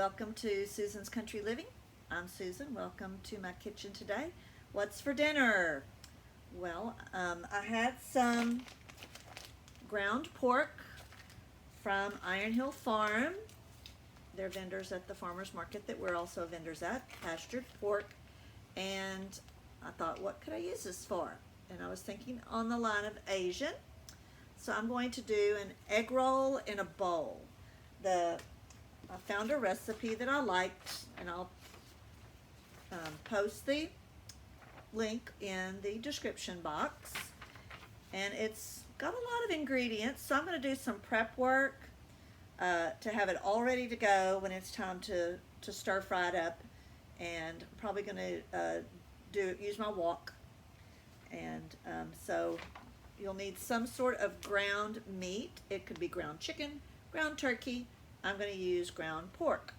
welcome to Susan's Country Living. I'm Susan. Welcome to my kitchen today. What's for dinner? Well, I had some ground pork from Iron Hill Farm. They're vendors at the farmer's market that we're also vendors at, pastured pork. And I thought, what could I use this for? And I was thinking on the line of Asian. So I'm going to do an egg roll in a bowl. I found a recipe that I liked, and I'll post the link in the description box. And it's got a lot of ingredients, so I'm going to do some prep work to have it all ready to go when it's time to stir fry it up. And I'm probably going to use my wok. And so you'll need some sort of ground meat. It could be ground chicken, ground turkey. I'm going to use ground pork.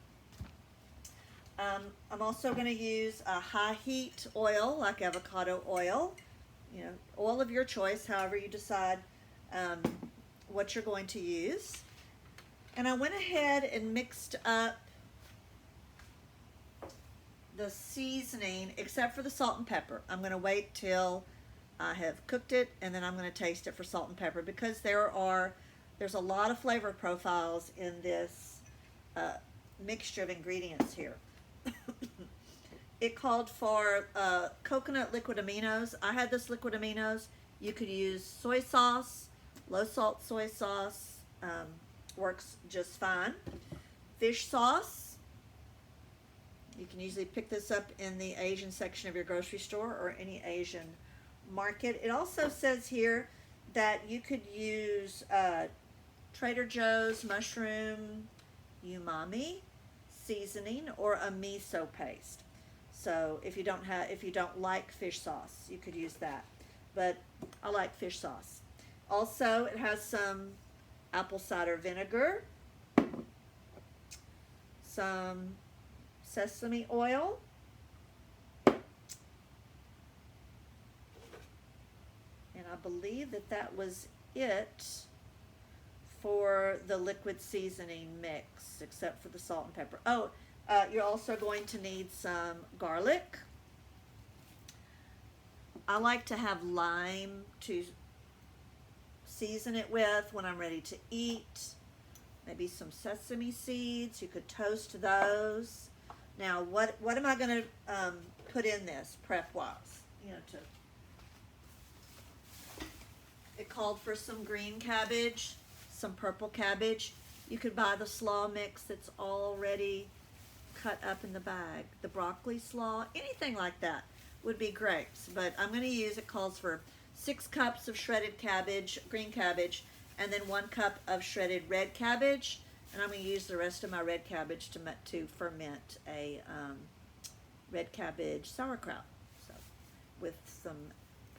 I'm also going to use a high heat oil, like avocado oil. You know, oil of your choice, however you decide what you're going to use. And I went ahead and mixed up the seasoning, except for the salt and pepper. I'm going to wait till I have cooked it, and then I'm going to taste it for salt and pepper, because there's a lot of flavor profiles in this mixture of ingredients here. It called for coconut liquid aminos. I had this liquid aminos. You could use soy sauce, low salt soy sauce, works just fine. Fish sauce. You can usually pick this up in the Asian section of your grocery store or any Asian market. It also says here that you could use Trader Joe's mushroom umami seasoning or a miso paste. So if you don't like fish sauce, you could use that. But I like fish sauce. Also, it has some apple cider vinegar, some sesame oil, and I believe that was it for the liquid seasoning mix, except for the salt and pepper. Oh, you're also going to need some garlic. I like to have lime to season it with when I'm ready to eat. Maybe some sesame seeds. You could toast those. Now, what am I going to put in this prep-wise? You know, it called for some green cabbage, some purple cabbage. You could buy the slaw mix that's already cut up in the bag. The broccoli slaw, anything like that would be great. But I'm going to use, it calls for 6 cups of shredded cabbage, green cabbage, and then 1 cup of shredded red cabbage. And I'm going to use the rest of my red cabbage to ferment a red cabbage sauerkraut. So, with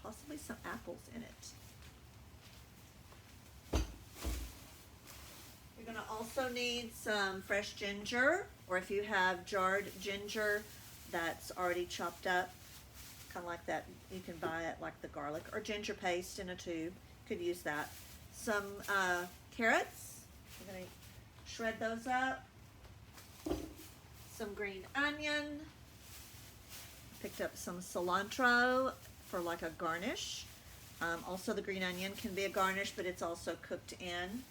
possibly some apples in it. You're going to also need some fresh ginger, or if you have jarred ginger that's already chopped up, kind of like that, you can buy it like the garlic or ginger paste in a tube. Could use that. Some carrots. We're going to shred those up. Some green onion. Picked up some cilantro for like a garnish. Also, the green onion can be a garnish, but it's also cooked in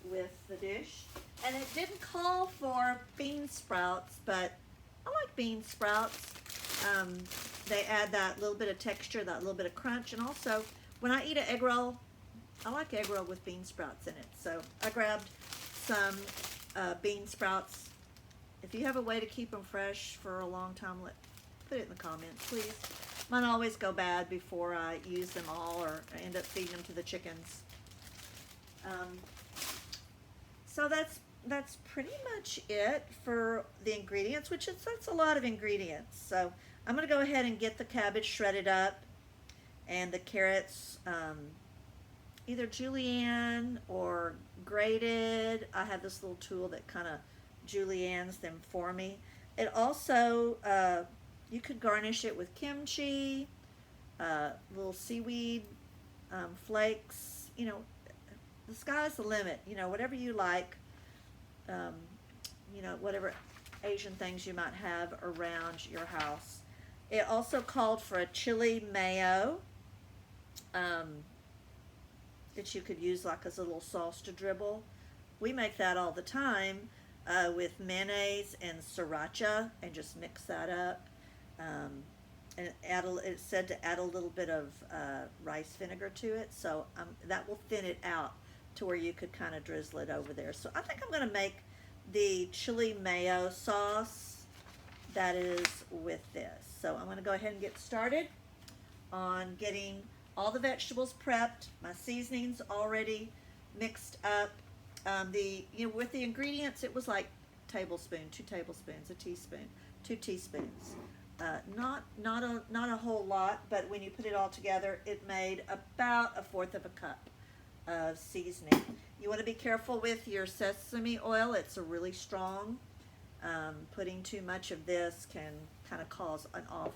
with the dish. And it didn't call for bean sprouts, but I like bean sprouts. They add that little bit of texture, that little bit of crunch, and also when I eat an egg roll, I like egg roll with bean sprouts in it. So I grabbed some bean sprouts. If you have a way to keep them fresh for a long time, put it in the comments, please. Mine always go bad before I use them all, or I end up feeding them to the chickens. So that's pretty much it for the ingredients, that's a lot of ingredients. So I'm going to go ahead and get the cabbage shredded up and the carrots either julienne or grated. I have this little tool that kind of juliennes them for me. It also, you could garnish it with kimchi, little seaweed flakes. You know, the sky's the limit. You know, whatever you like. You know, whatever Asian things you might have around your house. It also called for a chili mayo that you could use like as a little sauce to dribble. We make that all the time with mayonnaise and sriracha and just mix that up. And it said to add a little bit of rice vinegar to it, so that will thin it out to where you could kind of drizzle it over there. So I think I'm going to make the chili mayo sauce that is with this. So I'm going to go ahead and get started on getting all the vegetables prepped, my seasonings already mixed up. With the ingredients, it was like tablespoon, 2 tablespoons, a teaspoon, 2 teaspoons. Not a whole lot, but when you put it all together, it made about 1/4 of a cup of seasoning. You want to be careful with your sesame oil. It's a really strong. Putting too much of this can kind of cause an off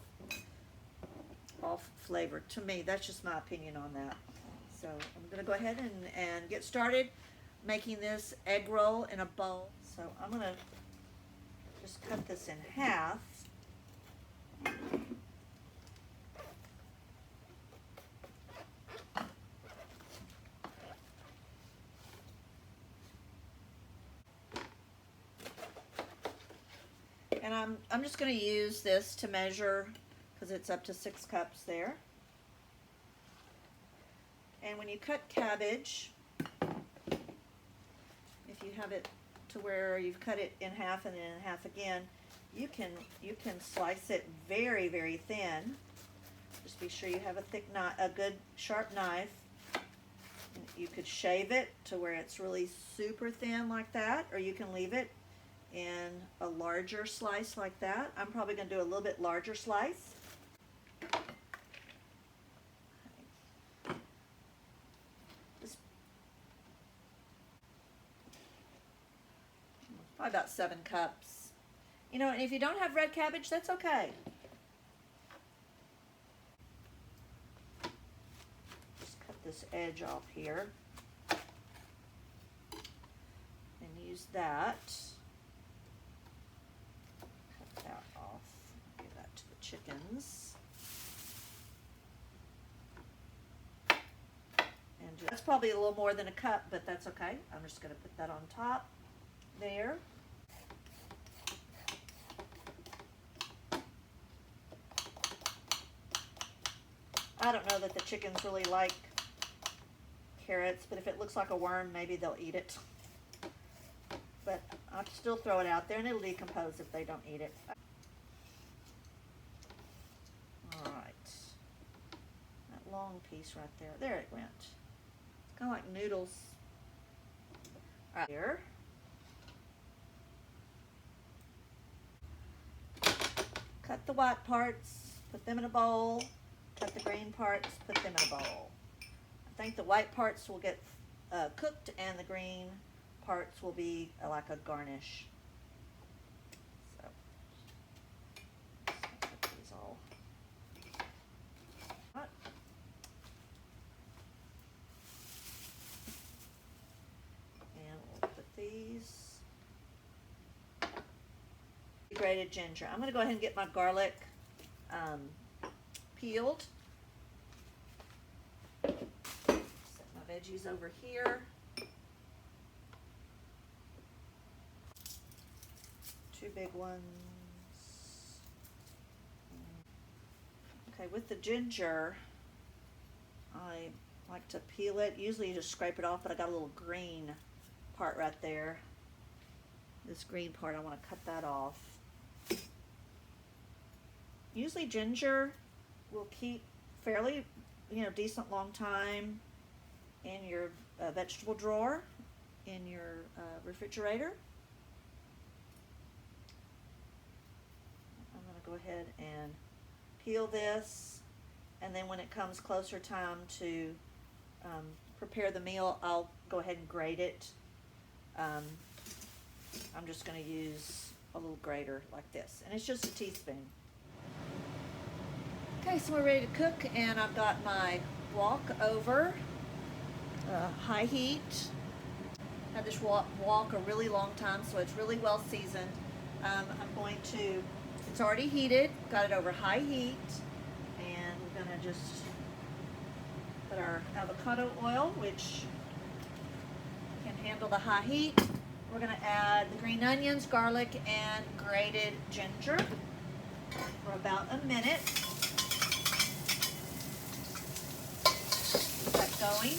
flavor. To me, that's just my opinion on that. So I'm going to go ahead and get started making this egg roll in a bowl. So I'm going to just cut this in half. And I'm just going to use this to measure because it's up to 6 cups there. And when you cut cabbage, if you have it to where you've cut it in half and then in half again, you can slice it very, very thin. Just be sure you have a good sharp knife. You could shave it to where it's really super thin like that, or you can leave it in a larger slice like that. I'm probably going to do a little bit larger slice. Probably about 7 cups. And if you don't have red cabbage, that's okay. Just cut this edge off here and use that. Cut that off. Give that to the chickens. And that's probably a little more than a cup, but that's okay. I'm just going to put that on top there. I don't know that the chickens really like carrots, but if it looks like a worm, maybe they'll eat it. But I'll still throw it out there and it'll decompose if they don't eat it. All right. That long piece right there. There it went. It's kind of like noodles. All right, here. Cut the white parts, put them in a bowl. Cut the green parts, put them in a bowl. I think the white parts will get cooked and the green parts will be like a garnish. So, put these all. And we'll put these. Grated ginger. I'm going to go ahead and get my garlic peeled. Set my veggies over here. 2 big ones. Okay, with the ginger, I like to peel it. Usually you just scrape it off, but I got a little green part right there. This green part, I want to cut that off. Usually ginger will keep fairly, decent long time in your vegetable drawer, in your refrigerator. I'm going to go ahead and peel this, and then when it comes closer time to prepare the meal, I'll go ahead and grate it. I'm just going to use a little grater like this, and it's just a teaspoon. Okay, so we're ready to cook, and I've got my wok over high heat. Had this wok a really long time, so it's really well seasoned. I'm going to, it's already heated, got it over high heat, and we're gonna just put our avocado oil, which can handle the high heat. We're gonna add the green onions, garlic, and grated ginger for about a minute. Keep that going.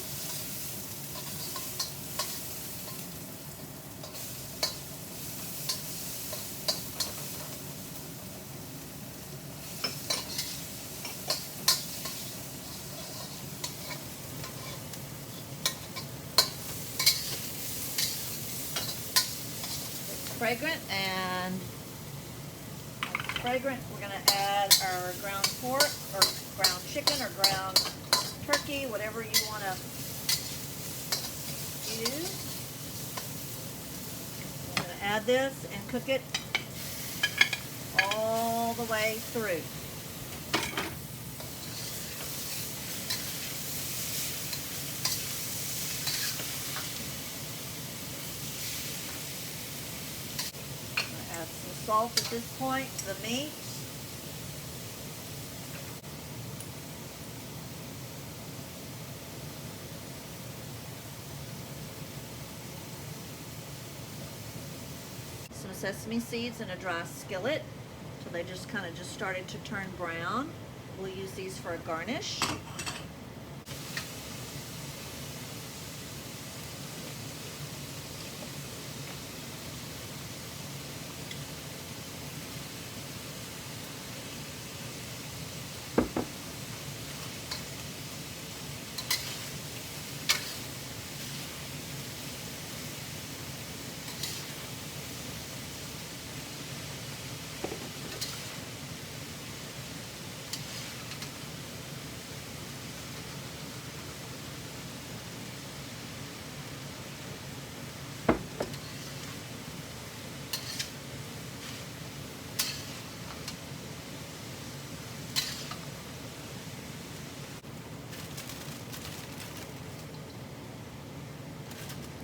Fragrant, and fragrant, we're going to add our ground pork or ground chicken or ground turkey, whatever you want to use. We're going to add this and cook it all the way through. Add some salt at this point to the meat. Some sesame seeds in a dry skillet till they just kind of started to turn brown. We'll use these for a garnish.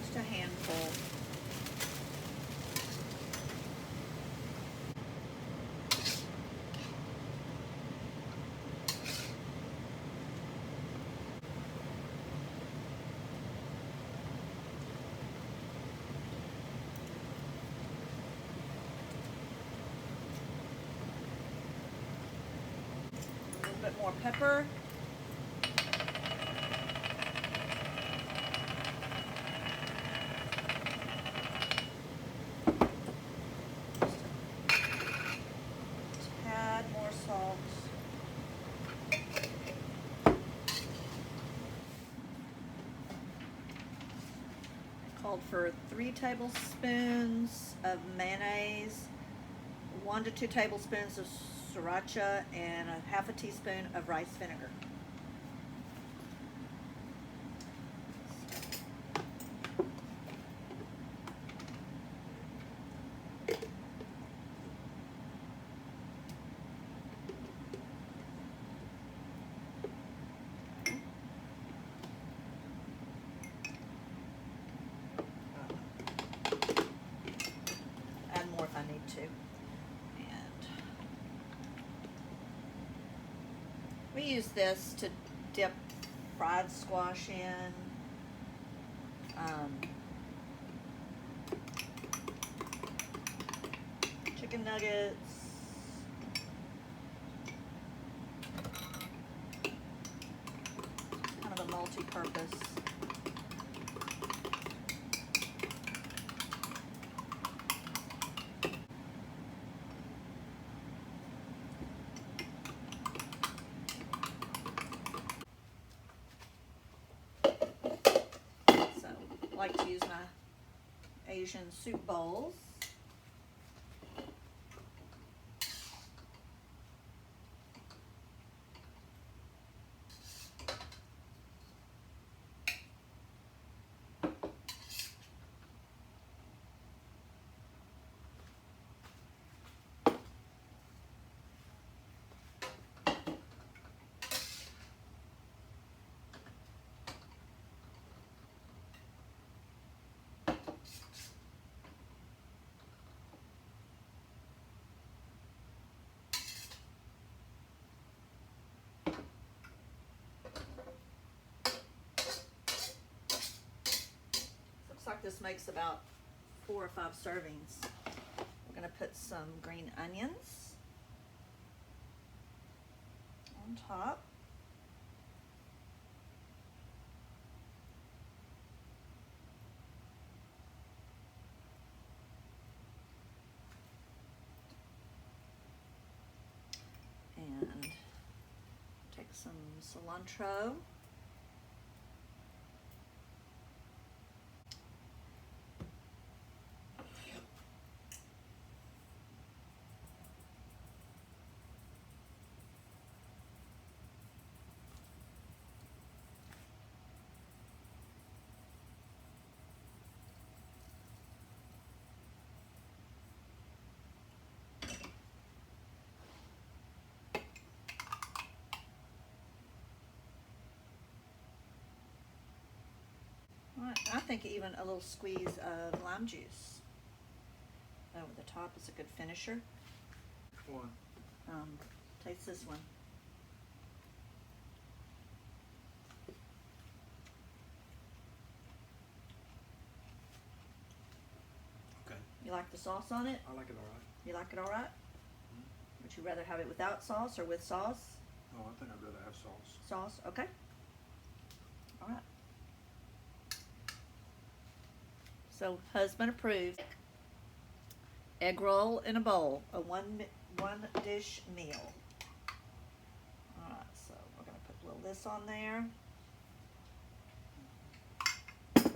Just a handful. A little bit more pepper. Add more salt. Called for 3 tablespoons of mayonnaise, 1 to 2 tablespoons of sriracha, and a half a teaspoon of rice vinegar. Add more if I need to. And we use this to dip fried squash in. Chicken nuggets. Kind of a multi-purpose. So, I like to use my Asian soup bowls. like this makes about 4 or 5 servings. We're gonna put some green onions on top. And take some cilantro. I think even a little squeeze of lime juice over the top is a good finisher. Which one? Taste this one. Okay. You like the sauce on it? I like it all right. You like it all right? Would you rather have it without sauce or with sauce? Oh, I think I'd rather have sauce. Sauce, okay. All right. So husband approved. Egg roll in a bowl, a one dish meal. All right, so we're gonna put a little of this on there and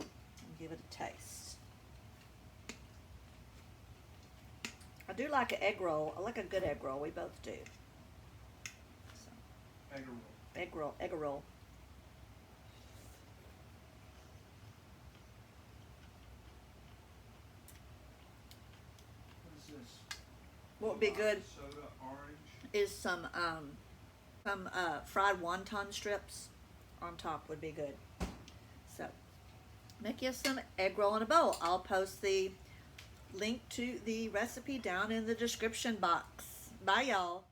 give it a taste. I do like an egg roll. I like a good egg roll. We both do. So, Egg roll. egg roll. What is this? What would be good Soda, orange. is some fried wonton strips on top would be good. So make you some egg roll in a bowl. I'll post the link to the recipe down in the description box. Bye, y'all.